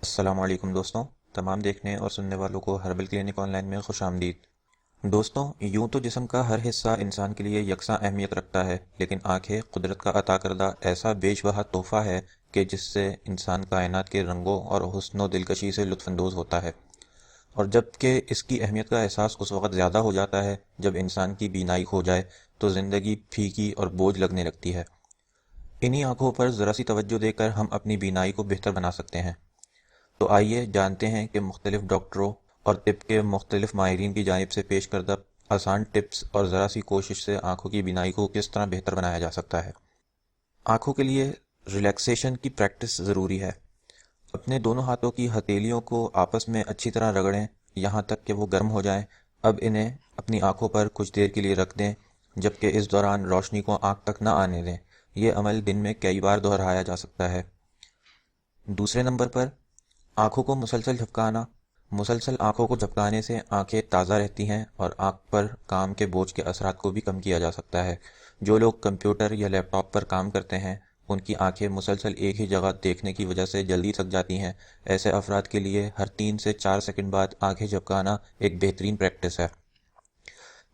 السلام علیکم دوستوں، تمام دیکھنے اور سننے والوں کو ہربل کلینک آن لائن میں خوش آمدید۔ دوستوں، یوں تو جسم کا ہر حصہ انسان کے لیے یکساں اہمیت رکھتا ہے، لیکن آنکھیں قدرت کا عطا کردہ ایسا بیش بہا تحفہ ہے کہ جس سے انسان کائنات کے رنگوں اور حسن و دلکشی سے لطف اندوز ہوتا ہے، اور جب کہ اس کی اہمیت کا احساس اس وقت زیادہ ہو جاتا ہے جب انسان کی بینائی کھو جائے تو زندگی پھیکی اور بوجھ لگنے لگتی ہے۔ انہی آنکھوں پر ذرا سی توجہ دے کر ہم اپنی بینائی کو بہتر بنا سکتے ہیں۔ تو آئیے جانتے ہیں کہ مختلف ڈاکٹروں اور طب کے مختلف ماہرین کی جانب سے پیش کردہ آسان ٹپس اور ذرا سی کوشش سے آنکھوں کی بینائی کو کس طرح بہتر بنایا جا سکتا ہے۔ آنکھوں کے لیے ریلیکسیشن کی پریکٹس ضروری ہے۔ اپنے دونوں ہاتھوں کی ہتھیلیوں کو آپس میں اچھی طرح رگڑیں یہاں تک کہ وہ گرم ہو جائیں۔ اب انہیں اپنی آنکھوں پر کچھ دیر کے لیے رکھ دیں، جبکہ اس دوران روشنی کو آنکھ تک نہ آنے دیں۔ یہ عمل دن میں کئی بار دہرایا جا سکتا ہے۔ دوسرے نمبر پر آنکھوں کو مسلسل جھپکانا۔ مسلسل آنکھوں کو جھپکانے سے آنکھیں تازہ رہتی ہیں اور آنکھ پر کام کے بوجھ کے اثرات کو بھی کم کیا جا سکتا ہے۔ جو لوگ کمپیوٹر یا لیپ ٹاپ پر کام کرتے ہیں ان کی آنکھیں مسلسل ایک ہی جگہ دیکھنے کی وجہ سے جلدی تھک جاتی ہیں۔ ایسے افراد کے لیے ہر 3 سے 4 سیکنڈ بعد آنکھیں جھپکانا ایک بہترین پریکٹس ہے۔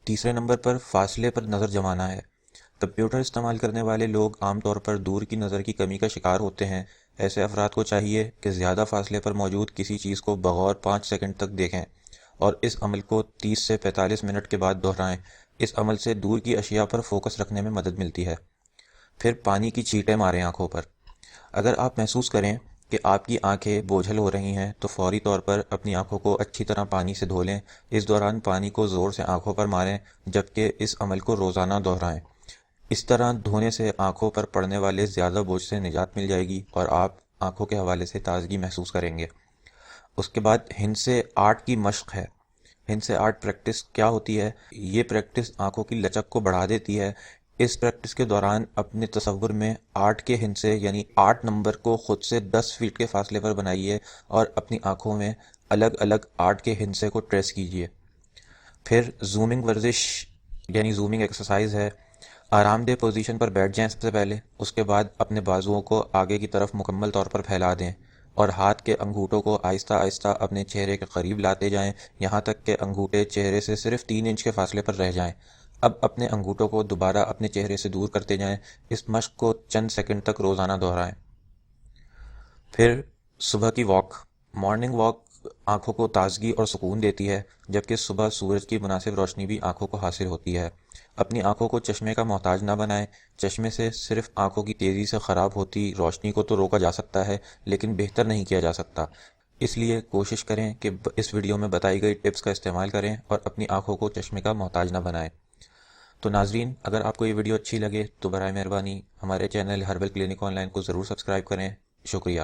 تیسرے نمبر پر فاصلے پر نظر جمانا ہے۔ کمپیوٹر استعمال کرنے والے لوگ عام طور پر دور کی نظر کی کمی کا شکار ہوتے ہیں۔ ایسے افراد کو چاہیے کہ زیادہ فاصلے پر موجود کسی چیز کو بغور 5 سیکنڈ تک دیکھیں اور اس عمل کو 30 سے 45 منٹ کے بعد دہرائیں۔ اس عمل سے دور کی اشیاء پر فوکس رکھنے میں مدد ملتی ہے۔ پھر پانی کی چھینٹیں ماریں آنکھوں پر۔ اگر آپ محسوس کریں کہ آپ کی آنکھیں بوجھل ہو رہی ہیں تو فوری طور پر اپنی آنکھوں کو اچھی طرح پانی سے دھو لیں۔ اس دوران پانی کو زور سے آنکھوں پر ماریں، جبکہ اس عمل کو روزانہ دہرائیں۔ اس طرح دھونے سے آنکھوں پر پڑنے والے زیادہ بوجھ سے نجات مل جائے گی اور آپ آنکھوں کے حوالے سے تازگی محسوس کریں گے۔ اس کے بعد ہندسے آرٹ کی مشق ہے۔ ہندسے آرٹ پریکٹس کیا ہوتی ہے؟ یہ پریکٹس آنکھوں کی لچک کو بڑھا دیتی ہے۔ اس پریکٹس کے دوران اپنے تصور میں آرٹ کے ہندسے یعنی 8 نمبر کو خود سے 10 فیٹ کے فاصلے پر بنائیے اور اپنی آنکھوں میں الگ الگ آرٹ کے ہندسے کو ٹریس کیجیے۔ پھر زومنگ ورزش یعنی زومنگ ایکسرسائز ہے۔ آرام دہ پوزیشن پر بیٹھ جائیں سب سے پہلے، اس کے بعد اپنے بازوؤں کو آگے کی طرف مکمل طور پر پھیلا دیں اور ہاتھ کے انگوٹھوں کو آہستہ آہستہ اپنے چہرے کے قریب لاتے جائیں یہاں تک کہ انگوٹھے چہرے سے صرف 3 انچ کے فاصلے پر رہ جائیں۔ اب اپنے انگوٹھوں کو دوبارہ اپنے چہرے سے دور کرتے جائیں۔ اس مشق کو چند سیکنڈ تک روزانہ دہرائیں۔ پھر صبح کی واک۔ مارننگ واک آنکھوں کو تازگی اور سکون دیتی ہے، جبکہ صبح سورج کی مناسب روشنی بھی آنکھوں کو حاصل ہوتی ہے۔ اپنی آنکھوں کو چشمے کا محتاج نہ بنائیں۔ چشمے سے صرف آنکھوں کی تیزی سے خراب ہوتی روشنی کو تو روکا جا سکتا ہے، لیکن بہتر نہیں کیا جا سکتا۔ اس لیے کوشش کریں کہ اس ویڈیو میں بتائی گئی ٹپس کا استعمال کریں اور اپنی آنکھوں کو چشمے کا محتاج نہ بنائیں۔ تو ناظرین، اگر آپ کو یہ ویڈیو اچھی لگے تو برائے مہربانی ہمارے channel herbal clinic on line کو ضرور سبسکرائب کریں۔ شکریہ۔